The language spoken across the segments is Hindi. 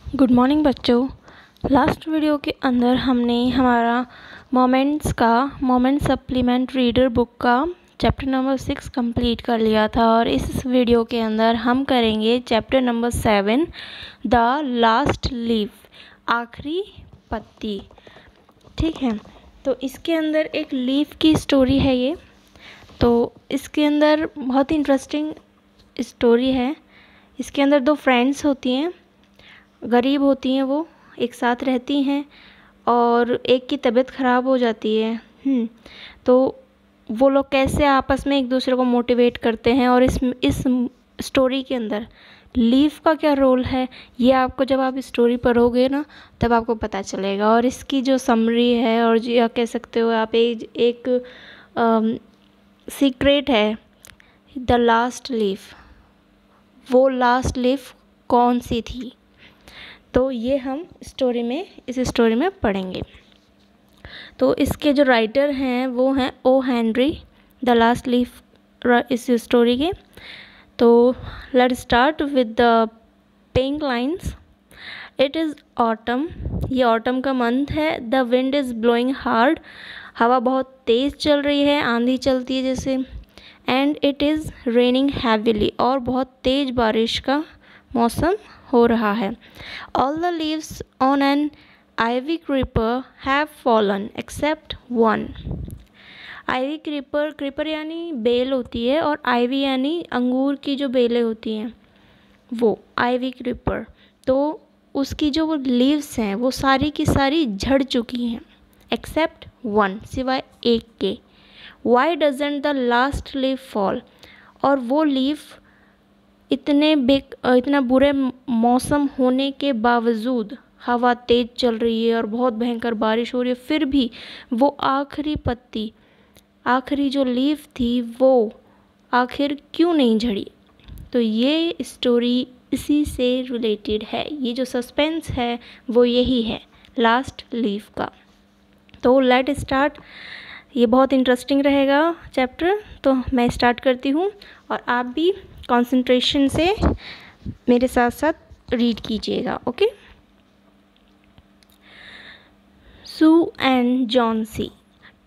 गुड मॉर्निंग बच्चों। लास्ट वीडियो के अंदर हमने हमारा मोमेंट्स सप्लीमेंट रीडर बुक का चैप्टर नंबर 6 कंप्लीट कर लिया था और इस वीडियो के अंदर हम करेंगे chapter number 7 the last leaf, आखिरी पत्ती। ठीक है, तो इसके अंदर एक लीफ की स्टोरी है ये। तो इसके अंदर बहुत ही इंटरेस्टिंग स्टोरी है। इसके अंदर दो फ्रेंड्स होती हैं, गरीब होती हैं, वो एक साथ रहती हैं और एक की तबीयत ख़राब हो जाती है। तो वो लोग कैसे आपस में एक दूसरे को मोटिवेट करते हैं और इस स्टोरी के अंदर लीफ का क्या रोल है, ये आपको जब आप स्टोरी पढ़ोगे ना तब आपको पता चलेगा। और इसकी जो समरी है और या कह सकते हो आप एक सीक्रेट है, द लास्ट लीफ, वो लास्ट लीफ कौन सी थी, तो ये हम इस स्टोरी में पढ़ेंगे। तो इसके जो राइटर हैं वो हैं O Henry, the last leaf इस स्टोरी के। तो let start with the pink lines. It is autumn, ये ऑटम का मंथ है। The wind is blowing hard, हवा बहुत तेज़ चल रही है, आंधी चलती है जैसे। And it is raining heavily, और बहुत तेज़ बारिश का मौसम हो रहा है। All the leaves on an ivy creeper have fallen except one. Ivy creeper यानी बेल होती है, और आइवी यानी अंगूर की जो बेलें होती हैं वो आइवी क्रीपर। तो उसकी जो वो लीव्स हैं वो सारी की सारी झड़ चुकी हैं, एक्सेप्ट वन, सिवाय एक के। Why doesn't the last leave fall, और वो लीफ इतना बुरे मौसम होने के बावजूद, हवा तेज़ चल रही है और बहुत भयंकर बारिश हो रही है, फिर भी वो आखिरी पत्ती, आखिरी जो लीफ थी वो आखिर क्यों नहीं झड़ी। तो ये स्टोरी इसी से रिलेटेड है, ये जो सस्पेंस है वो यही है लास्ट लीफ का। तो लेट स्टार्ट, ये बहुत इंटरेस्टिंग रहेगा चैप्टर। तो मैं स्टार्ट करती हूँ और आप भी कंसंट्रेशन से मेरे साथ साथ रीड कीजिएगा, okay. Sue and Johnsy,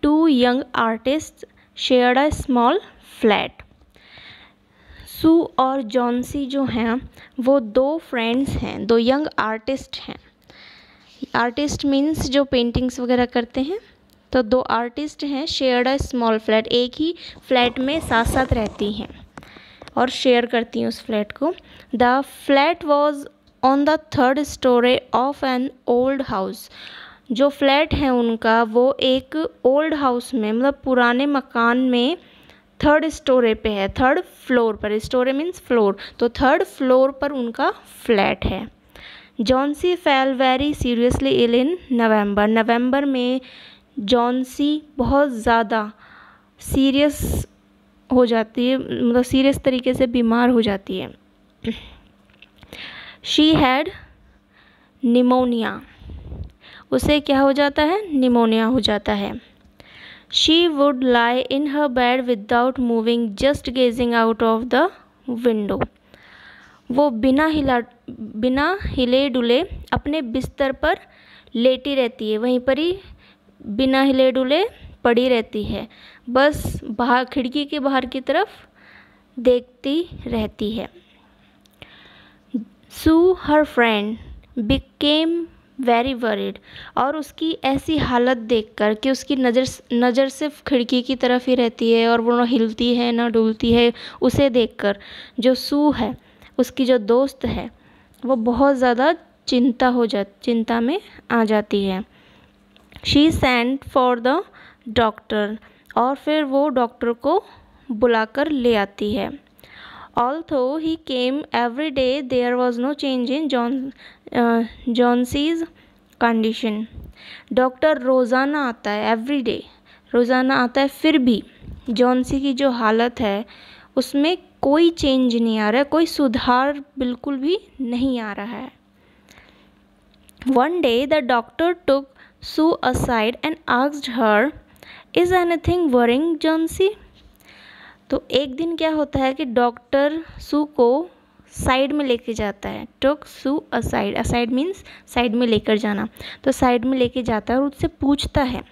two young artist, shared a small flat. Sue और जॉन्सी जो हैं वो दो फ्रेंड्स हैं, दो यंग आर्टिस्ट हैं। आर्टिस्ट मीन्स जो पेंटिंग्स वगैरह करते हैं। तो दो आर्टिस्ट हैं, शेयर्ड अ स्मॉल फ्लैट, एक ही फ्लैट में साथ साथ रहती हैं और शेयर करती हैं उस फ्लैट को। The flat was on the third story of an old house. जो फ्लैट है उनका वो एक ओल्ड हाउस में, मतलब पुराने मकान में थर्ड स्टोरी पे है, थर्ड फ्लोर पर। स्टोरी मीन्स फ्लोर, तो थर्ड फ्लोर पर उनका फ्लैट है। Johnsy fell very seriously ill in November में जॉन्सी बहुत ज़्यादा सीरियस हो जाती है, मतलब सीरियस तरीके से बीमार हो जाती है। शी हैड निमोनिया, उसे क्या हो जाता है, निमोनिया हो जाता है। She would lie in her bed without moving, just gazing out of the window. वो बिना हिले डुले अपने बिस्तर पर लेटी रहती है, वहीं पर ही बिना हिले डुले पड़ी रहती है, बस बाहर, खिड़की के बाहर की तरफ देखती रहती है। Sue her friend became very worried, और उसकी ऐसी हालत देखकर कि उसकी नज़र सिर्फ खिड़की की तरफ ही रहती है और वो ना हिलती है ना डुलती है, उसे देखकर जो सू है, उसकी जो दोस्त है, वो बहुत ज़्यादा चिंता में आ जाती है। She sent for the doctor, और फिर वो डॉक्टर को बुलाकर ले आती है। Although he came every day, there was no change in Johnsy's condition. Doctor रोज़ाना आता है, एवरी डे रोज़ाना आता है, फिर भी जॉन्सी की जो हालत है उसमें कोई चेंज नहीं आ रहा है, कोई सुधार बिल्कुल भी नहीं आ रहा है। One day the doctor took Sue aside and asked her, is anything worrying Johnsy. तो एक दिन क्या होता है कि डॉक्टर सू को साइड में लेके जाता है। टुक Sue aside, aside means side में लेकर जाना, तो साइड में लेके जाता है और उससे पूछता है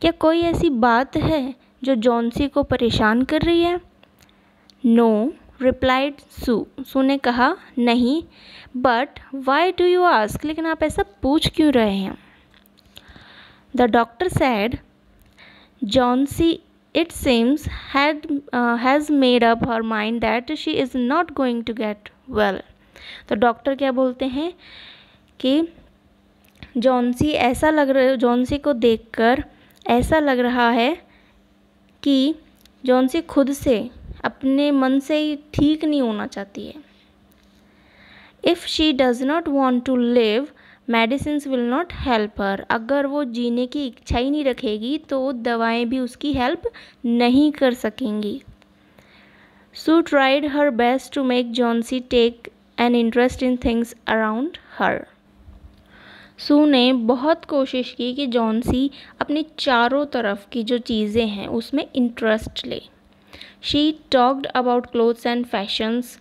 क्या कोई ऐसी बात है जो जॉन्सी को परेशान कर रही है। नो रिप्लाइड सू, सू ने कहा नहीं। But why do you ask, लेकिन आप ऐसा पूछ क्यों रहे हैं। The doctor sad Johnsy it seems has made up her mind that she is not going to get well। तो डॉक्टर क्या बोलते हैं कि जॉन्सी को देखकर ऐसा लग रहा है कि जॉन्सी खुद से अपने मन से ही ठीक नहीं होना चाहती है। If she does not want to live medicines will not help her, अगर वो जीने की इच्छा ही नहीं रखेगी तो दवाएं भी उसकी हेल्प नहीं कर सकेंगी। Sue tried her best to make Johnsy take an interest in things around her. Sue ने बहुत कोशिश की कि जॉन्सी अपनी चारों तरफ की जो चीज़ें हैं उसमें इंटरेस्ट ले। She talked about clothes and fashions,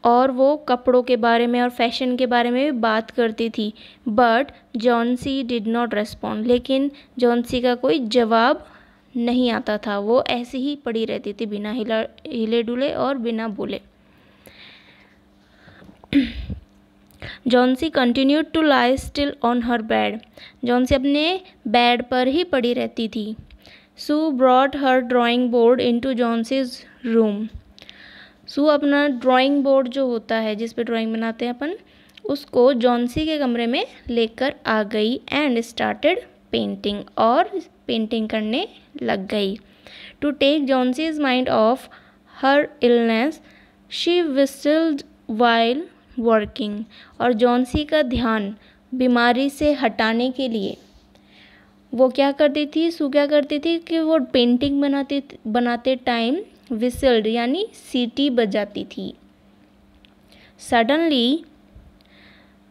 और वो कपड़ों के बारे में और फैशन के बारे में भी बात करती थी। But Johnsy did not respond, लेकिन जॉन्सी का कोई जवाब नहीं आता था, वो ऐसे ही पड़ी रहती थी बिना हिले डुले और बिना बोले। Johnsy continued to lie still on her bed, Johnsy अपने बेड पर ही पड़ी रहती थी। Sue brought her drawing board into Johnsy's room, Sue अपना ड्राइंग बोर्ड जो होता है जिस पे ड्राइंग बनाते हैं अपन, उसको जॉन्सी के कमरे में लेकर आ गई एंड स्टार्टेड पेंटिंग, और पेंटिंग करने लग गई। To take Johnsy's mind off her illness she whistled while working, और जॉन्सी का ध्यान बीमारी से हटाने के लिए वो क्या करती थी, सू क्या करती थी कि वो पेंटिंग बनाते टाइम विसल्ड यानी सीटी बजाती थी। सडनली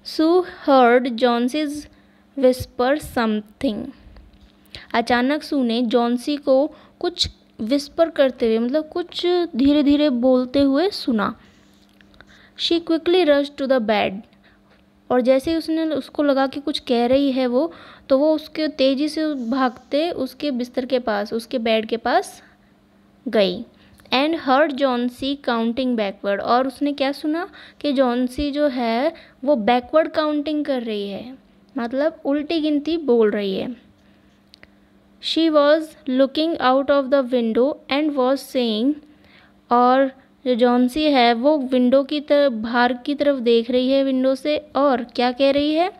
सू हर्ड जॉन्सीज विस्पर समथिंग, अचानक सू ने जॉन्सी को कुछ विस्पर करते हुए, मतलब कुछ धीरे धीरे बोलते हुए सुना। She quickly rush to the bed, और जैसे ही उसको लगा कि कुछ कह रही है वो, तो वो उसके तेज़ी से भागते उसके बिस्तर के पास, उसके बेड के पास गई। And heard Johnsy counting backward, और उसने क्या सुना कि जॉन्सी जो है वो बैकवर्ड काउंटिंग कर रही है, मतलब उल्टी गिनती बोल रही है। She was looking out of the window and was saying, और जो जॉन्सी है वो विंडो की तरफ, बाहर की तरफ देख रही है विंडो से, और क्या कह रही है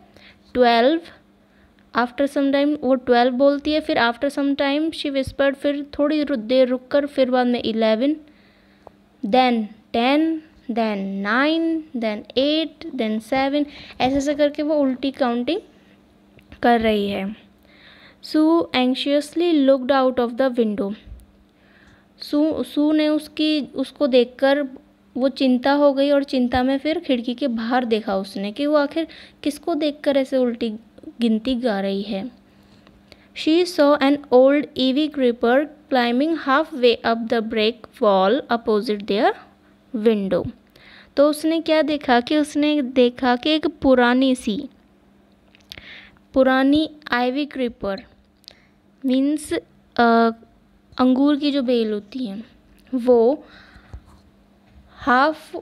12। आफ्टर सम टाइम वो 12 बोलती है, फिर after some time she whispered, फिर थोड़ी देर रुक कर फिर बाद में 11, देन 10, देन 9, देन 8, देन 7, ऐसे करके वो उल्टी काउंटिंग कर रही है। Sue anxiously looked out of the window, Sue ने उसको देखकर वो चिंता हो गई, और चिंता में फिर खिड़की के बाहर देखा उसने कि वो आखिर किसको देखकर ऐसे उल्टी गिनती गा रही है। She saw an old ivy creeper climbing half way up the brick wall opposite their window, तो उसने क्या देखा कि उसने देखा कि एक पुरानी आइवी क्रीपर मीन्स अंगूर की जो बेल होती है वो half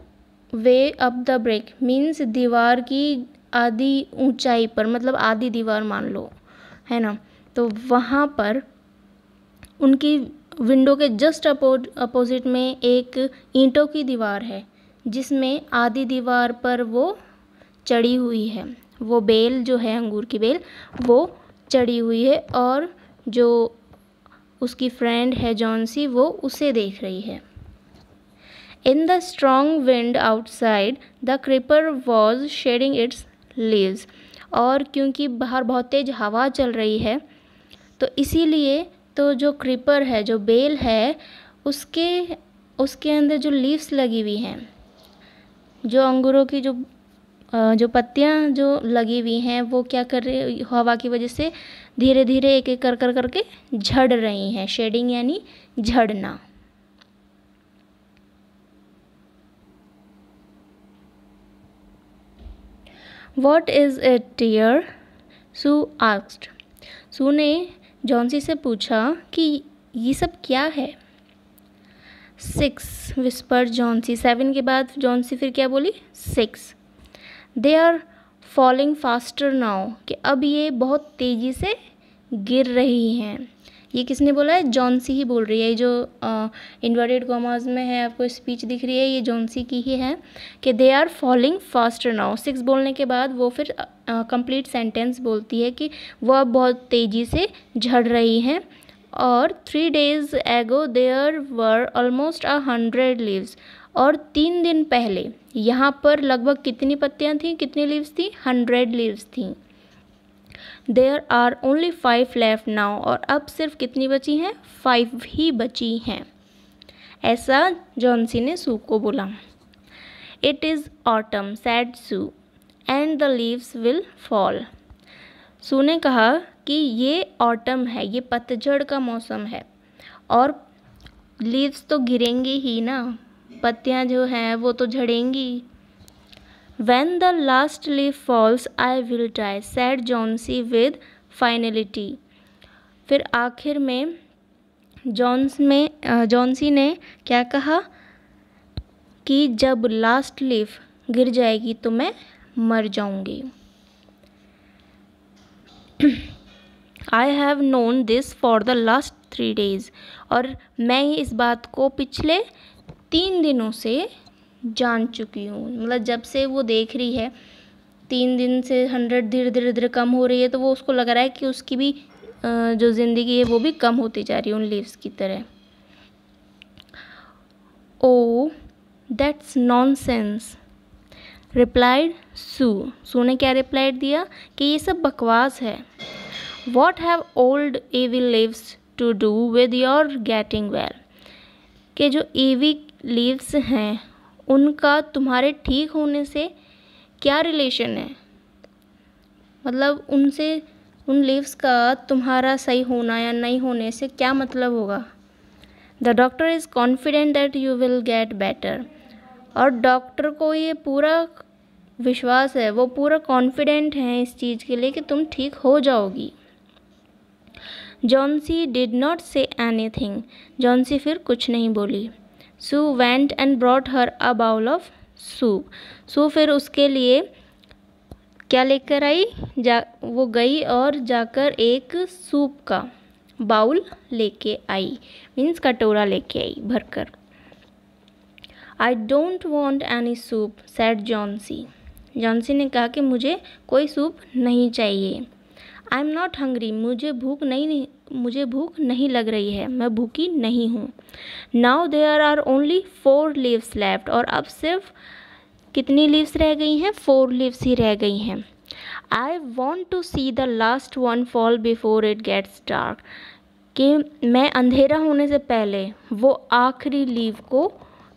way up the brick means दीवार की आधी ऊंचाई पर, मतलब आधी दीवार मान लो, है ना, तो वहाँ पर उनकी विंडो के जस्ट अपोजिट में एक ईंटों की दीवार है जिसमें आधी दीवार पर वो चढ़ी हुई है, वो बेल जो है अंगूर की बेल वो चढ़ी हुई है, और जो उसकी फ्रेंड है जॉन्सी वो उसे देख रही है। In the strong wind outside the creeper was shedding its leaves, और क्योंकि बाहर बहुत तेज हवा चल रही है तो इसीलिए तो जो क्रीपर है, जो बेल है, उसके अंदर जो लीव्स लगी हुई हैं, जो अंगूरों की जो पत्तियां जो लगी हुई हैं वो क्या कर रही, हवा की वजह से धीरे धीरे एक एक कर करके झड़ रही हैं। शेडिंग यानी झड़ना। What is it, dear? Sue asked. सू ने जॉन्सी से पूछा कि ये सब क्या है. 6 whispered जॉन्सी. 7 के बाद जॉन्सी फिर क्या बोली? 6. They are falling faster now. कि अब ये बहुत तेज़ी से गिर रही हैं. ये किसने बोला है? जॉन्सी ही बोल रही है. ये जो इन्वर्टेड कॉमास में है आपको स्पीच दिख रही है, ये जॉन्सी की ही है कि they are falling faster now. 6 बोलने के बाद वो फिर कंप्लीट सेंटेंस बोलती है कि वो अब बहुत तेज़ी से झड़ रही हैं. और 3 days ago there were almost 100 leaves. और 3 दिन पहले यहाँ पर लगभग कितनी पत्तियाँ थीं, कितनी लीव्स थी? 100 लीव्स थीं. There are only 5 left now. और अब सिर्फ कितनी बची हैं? 5 ही बची हैं. ऐसा जॉन्सी ने सू को बोला. It is autumn said Sue and the leaves will fall. Sue ने कहा कि ये ऑटम है, ये पतझड़ का मौसम है और लीव्स तो गिरेंगी ही ना, पत्तियाँ जो हैं वो तो झड़ेंगी. When the last leaf falls, I will die, said Johnsy with finality. फिर आखिर में जॉन्सी ने क्या कहा कि जब लास्ट लीफ गिर जाएगी तो मैं मर जाऊंगी. I have known this for the last 3 days. और मैं इस बात को पिछले 3 दिनों से जान चुकी हूँ. मतलब जब से वो देख रही है 3 दिन से 100 धीरे धीरे धीरे कम हो रही है, तो वो उसको लग रहा है कि उसकी भी जो ज़िंदगी है वो भी कम होती जा रही है उन लीव्स की तरह. Oh that's nonsense replied Sue. Sue ने क्या रिप्लाई दिया कि ये सब बकवास है. What have old ivy leaves to do with your getting well. कि जो एवी लीव्स हैं उनका तुम्हारे ठीक होने से क्या रिलेशन है? मतलब उनसे, उन लीव्स का तुम्हारा सही होना या नहीं होने से क्या मतलब होगा? The doctor is confident that you will get better. और डॉक्टर को ये पूरा विश्वास है, वो पूरा कॉन्फिडेंट है इस चीज़ के लिए कि तुम ठीक हो जाओगी. Johnsy did not say anything. Johnsy फिर कुछ नहीं बोली. Sue went and brought her a bowl of soup. Sue फिर उसके लिए क्या लेकर आई? वो गई और जाकर एक सूप का बाउल लेके आई, मीन्स कटोरा लेके आई भरकर. I don't want any soup sad Johnsy. Johnsy ने कहा कि मुझे कोई सूप नहीं चाहिए. I am not hungry. मुझे भूख नहीं लग रही है, मैं भूखी नहीं हूँ. Now there are only 4 leaves left. और अब सिर्फ कितनी लीव्स रह गई हैं? 4 लीव्स ही रह गई हैं. I want to see the last one fall before it gets dark. कि मैं अंधेरा होने से पहले वो आखिरी लीव को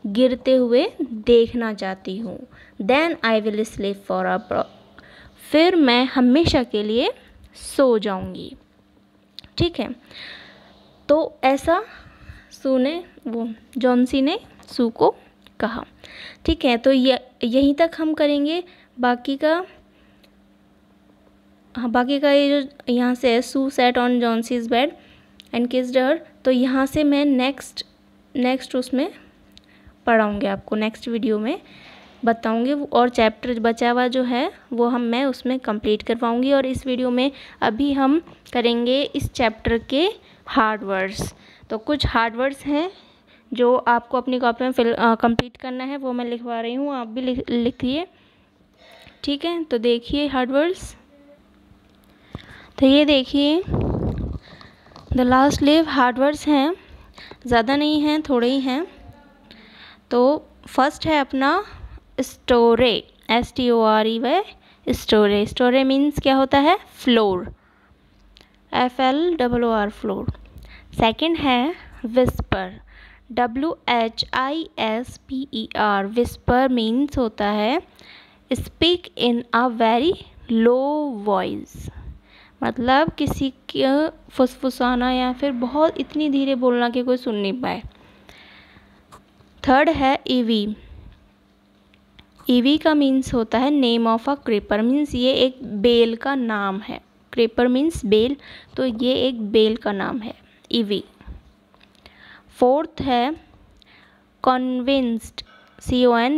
गिरते हुए देखना चाहती हूँ. Then I will sleep for a. फिर मैं हमेशा के लिए सो जाऊंगी. ठीक है, तो ऐसा जॉन्सी ने सू को कहा. ठीक है, तो यहीं तक हम करेंगे. बाकी का ये जो यहाँ से है, Sue sat on Johnsy's bed and kissed her, तो यहाँ से मैं नेक्स्ट उसमें पढ़ाऊँगी आपको, नेक्स्ट वीडियो में बताऊंगी. और चैप्टर बचा हुआ जो है वो मैं उसमें कंप्लीट करवाऊंगी. और इस वीडियो में अभी हम करेंगे इस चैप्टर के हार्ड वर्ड्स. तो कुछ हार्ड वर्ड्स हैं जो आपको अपनी कॉपी में कंप्लीट करना है, वो मैं लिखवा रही हूँ, आप भी लिखिए. ठीक है, तो देखिए हार्ड वर्ड्स. तो ये देखिए the last leave hard words हैं, ज़्यादा नहीं हैं, थोड़े ही हैं. तो फर्स्ट है अपना storey, STORE, storey. Storey means क्या होता है? Floor, FLOOR, floor. सेकंड है विस्पर, WHISPER. विस्पर मीन्स होता है speak in a very low voice. मतलब किसी का फुसफुसाना या फिर बहुत इतनी धीरे बोलना कि कोई सुन नहीं पाए. थर्ड है ईवी. ईवी का मीन्स होता है name of a creeper, means ये एक बेल का नाम है। क्रीपर मीन्स बेल, तो ये एक बेल का नाम है ईवी। फोर्थ है कन्विंस्ड, CONVINCED,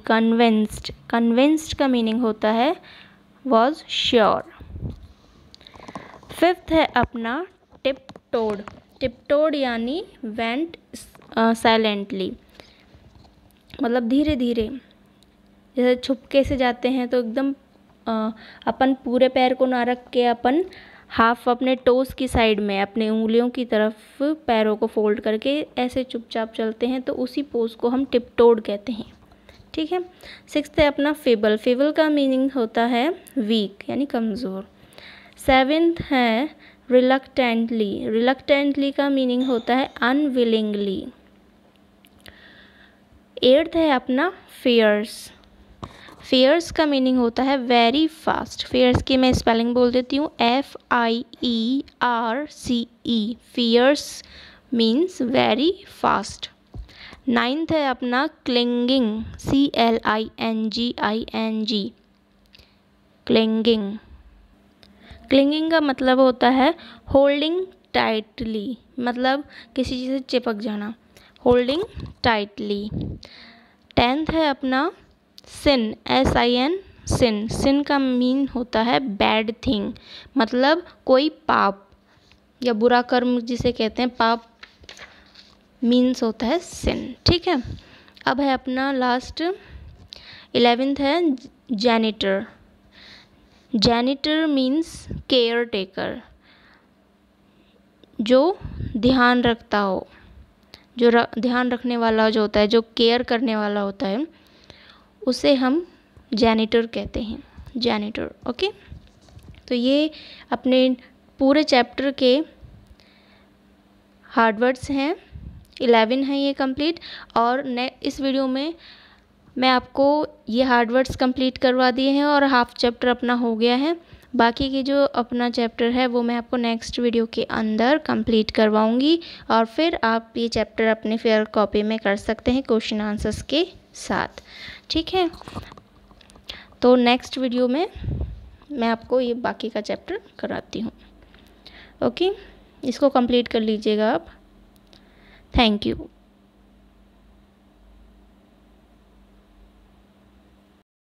कन्विंस्ड। कन्विंस्ड का मीनिंग होता है वॉज श्योर। फिफ्थ है अपना टिपटोड। टिपटोड यानी वेंट साइलेंटली, मतलब धीरे धीरे, जैसे छुपके से जाते हैं तो एकदम अपन पूरे पैर को ना रख के अपन हाफ अपने टोस की साइड में अपने उंगलियों की तरफ पैरों को फोल्ड करके ऐसे चुपचाप चलते हैं, तो उसी पोज को हम टिपटोड कहते हैं। ठीक है। सिक्स्थ है अपना फेबल। फेबल का मीनिंग होता है वीक यानी कमज़ोर। सेवेंथ है रिलक्टेंटली। रिलक्टेंटली का मीनिंग होता है अनविलिंगली। एट्थ है अपना फियर्स। फियर्स का मीनिंग होता है वेरी फास्ट। फियर्स की मैं स्पेलिंग बोल देती हूँ, FIERCE। Fierce means very fast. Ninth है अपना क्लिंगिंग, CLINGING। क्लिंगिंग। क्लिंगिंग का मतलब होता है होल्डिंग टाइटली, मतलब किसी चीज़ से चिपक जाना, होल्डिंग टाइटली। टेंथ है अपना सिन, SIN, सिन। सिन का मीन होता है बैड थिंग, मतलब कोई पाप या बुरा कर्म जिसे कहते हैं पाप, मीन्स होता है सिन। ठीक है। अब है अपना लास्ट 11th है janitor. Janitor means care taker, जो ध्यान रखता हो, जो ध्यान रखने वाला जो होता है, जो केयर करने वाला होता है, उसे हम जैनिटर कहते हैं, जैनिटर। ओके। तो ये अपने पूरे चैप्टर के हार्ड वर्ड्स हैं, 11 हैं ये कंप्लीट। और इस वीडियो में मैं आपको ये हार्ड वर्ड्स कंप्लीट करवा दिए हैं और हाफ चैप्टर अपना हो गया है। बाकी के जो अपना चैप्टर है वो मैं आपको नेक्स्ट वीडियो के अंदर कंप्लीट करवाऊंगी, और फिर आप ये चैप्टर अपने फेयर कॉपी में कर सकते हैं क्वेश्चन आंसर्स के साथ। ठीक है। तो नेक्स्ट वीडियो में मैं आपको ये बाकी का चैप्टर कराती हूँ। ओके, इसको कंप्लीट कर लीजिएगा आप। Thank you.